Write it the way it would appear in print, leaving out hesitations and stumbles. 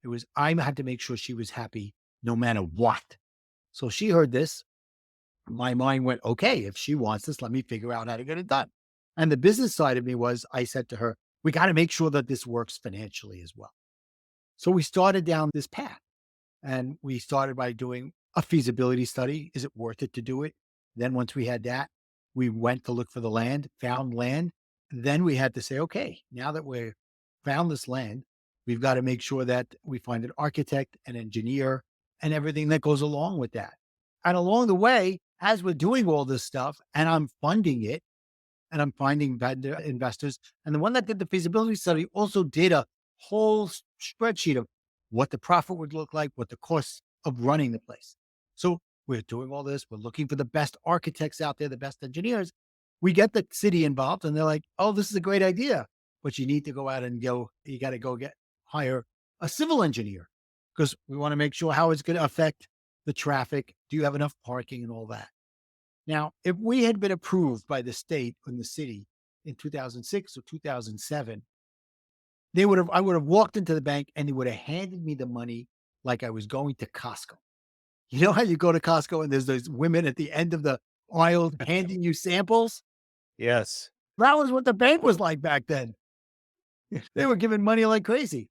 It was, I had to make sure she was happy no matter what. So she heard this. My mind went, okay, if she wants this, let me figure out how to get it done. And the business side of me was, I said to her, we got to make sure that this works financially as well. So we started down this path and we started by doing a feasibility study. Is it worth it to do it? Then once we had that, we went to look for the land, found land. Then we had to say, okay, now that we've found this land, we've got to make sure that we find an architect, an engineer, and everything that goes along with that. And along the way, as we're doing all this stuff and I'm funding it, and I'm finding vendor investors. And the one that did the feasibility study also did a whole spreadsheet of what the profit would look like, what the costs of running the place. So we're doing all this. We're looking for the best architects out there, the best engineers. We get the city involved and they're like, oh, this is a great idea, but you need to go out and you got to go hire a civil engineer because we want to make sure how it's going to affect the traffic. Do you have enough parking and all that? Now, if we had been approved by the state and the city in 2006 or 2007, I would have walked into the bank and they would have handed me the money like I was going to Costco. You know how you go to Costco and there's those women at the end of the aisle handing you samples? Yes. That was what the bank was like back then. They were giving money like crazy.